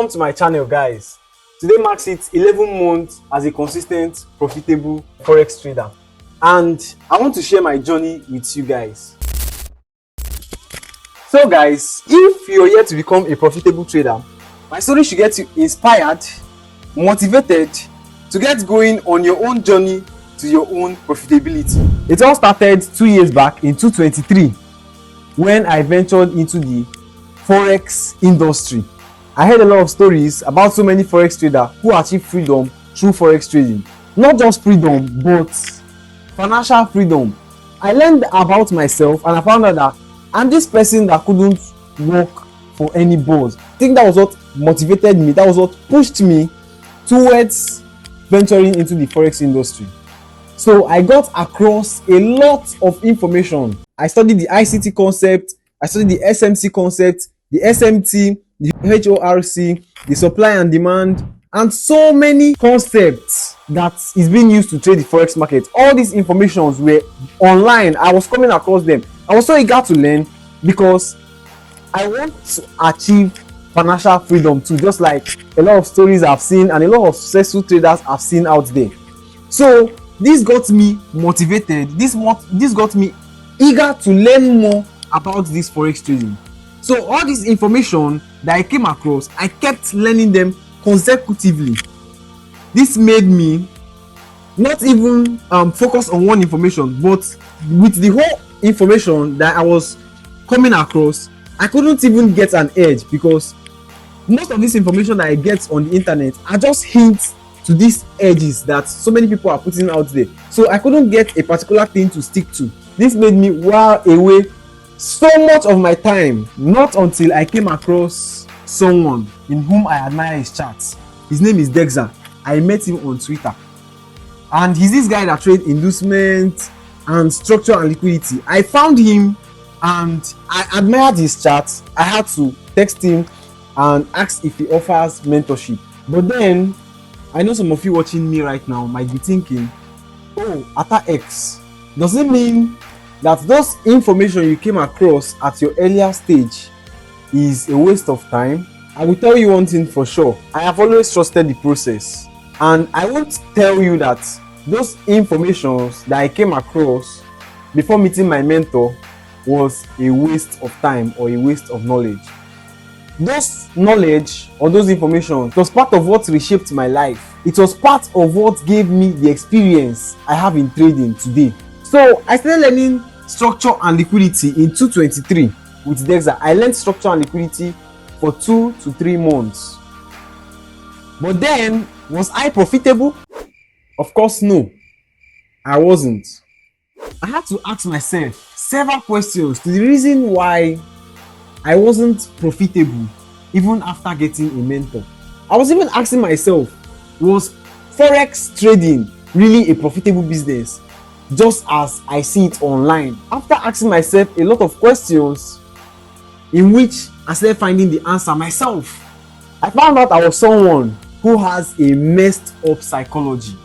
Welcome to my channel, guys. Today marks it 11 months as a consistent, profitable forex trader, and I want to share my journey with you guys. So guys, if you're here to become a profitable trader, my story should get you inspired, motivated to get going on your own journey to your own profitability. It all started 2 years back in 2023 when I ventured into the forex industry. I heard a lot of stories about so many forex traders who achieve freedom through forex trading. Not just freedom, but financial freedom. I learned about myself and I found out that I'm this person that couldn't work for any boss. I think that was what motivated me, that was what pushed me towards venturing into the forex industry. So I got across a lot of information. I studied the ICT concept, I studied the SMC concept, the SMT, the HORC, the supply and demand, and so many concepts that is being used to trade the forex market. All these informations were online. I was coming across them. I was so eager to learn because I want to achieve financial freedom too, just like a lot of stories I've seen and a lot of successful traders I've seen out there. So this got me motivated. This got me eager to learn more about this forex trading. So all this information that I came across, I kept learning them consecutively. This made me not even focus on one information, but with the whole information that I was coming across, I couldn't even get an edge because most of this information that I get on the internet are just hints to these edges that so many people are putting out there. So I couldn't get a particular thing to stick to. This made me while away so much of my time, not until I came across someone in whom I admire his charts. His name is Dexter. I met him on Twitter, and he's this guy that trades inducement and structure and liquidity. I found him and I admired his charts. I had to text him and ask if he offers mentorship. But then I know some of you watching me right now might be thinking, oh, Ata X, does it mean that those information you came across at your earlier stage is a waste of time? I will tell you one thing for sure. I have always trusted the process, and I won't tell you that those informations that I came across before meeting my mentor was a waste of time or a waste of knowledge. Those knowledge or those information was part of what reshaped my life. It was part of what gave me the experience I have in trading today. So I started learning structure and liquidity in 2023 with Dexter. I learned structure and liquidity for 2 to 3 months. But then, was I profitable? Of course, no. I wasn't. I had to ask myself several questions to the reason why I wasn't profitable even after getting a mentor. I was even asking myself, was forex trading really a profitable business, just as I see it online? After asking myself a lot of questions in which I started finding the answer myself, I found out I was someone who has a messed up psychology.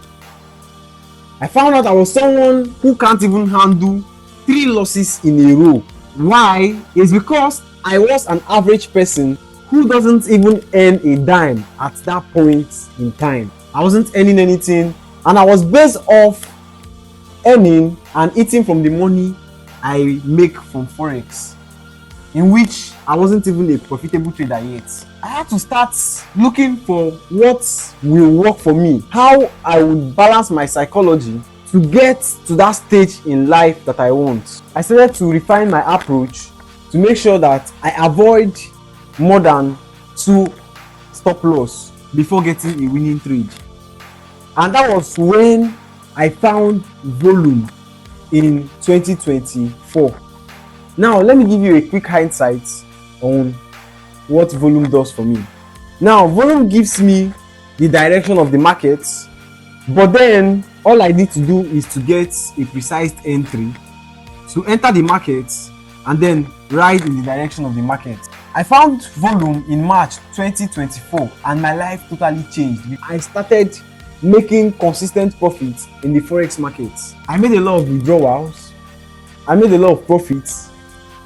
I found out I was someone who can't even handle 3 losses in a row. Why? It's because I was an average person who doesn't even earn a dime at that point in time. I wasn't earning anything, and I was based off earning and eating from the money I make from forex, in which I wasn't even a profitable trader yet. I had to start looking for what will work for me, how I would balance my psychology to get to that stage in life that I want. I started to refine my approach to make sure that I avoid more than 2 stop loss before getting a winning trade. And that was when I found volume in 2024. Now, let me give you a quick hindsight on what volume does for me. Now, volume gives me the direction of the market, but then all I need to do is to get a precise entry, to enter the market and then ride in the direction of the market. I found volume in March 2024 and my life totally changed. I started making consistent profits in the forex market. I made a lot of withdrawals. I made a lot of profits.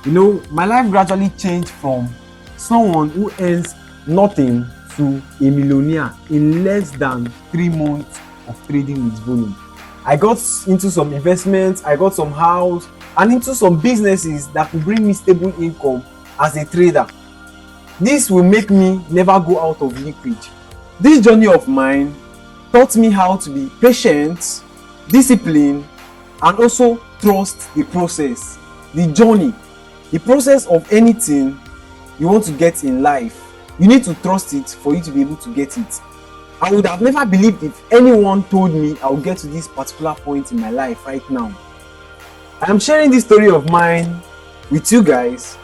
You know, my life gradually changed from someone who earns nothing to a millionaire in less than 3 months of trading with volume. I got into some investments, I got some house, and into some businesses that could bring me stable income as a trader. This will make me never go out of liquid. This journey of mine taught me how to be patient, disciplined, and also trust the process, the journey, the process of anything you want to get in life. You need to trust it for you to be able to get it. I would have never believed if anyone told me I would get to this particular point in my life right now. I am sharing this story of mine with you guys,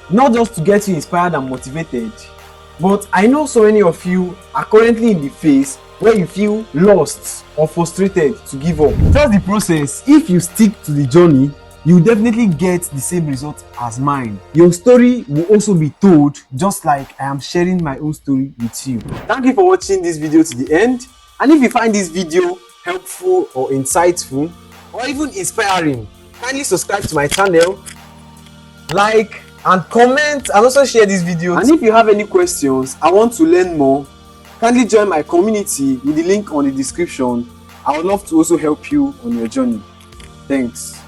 not just to get you inspired and motivated, but I know so many of you are currently in the phase where you feel lost or frustrated to give up. Trust the process. If you stick to the journey, you will definitely get the same result as mine. Your story will also be told just like I am sharing my own story with you. Thank you for watching this video to the end. And if you find this video helpful or insightful or even inspiring, kindly subscribe to my channel, like and comment, and also share this video. And if you have any questions, I want to learn more, kindly join my community with the link on the description. I would love to also help you on your journey. Thanks.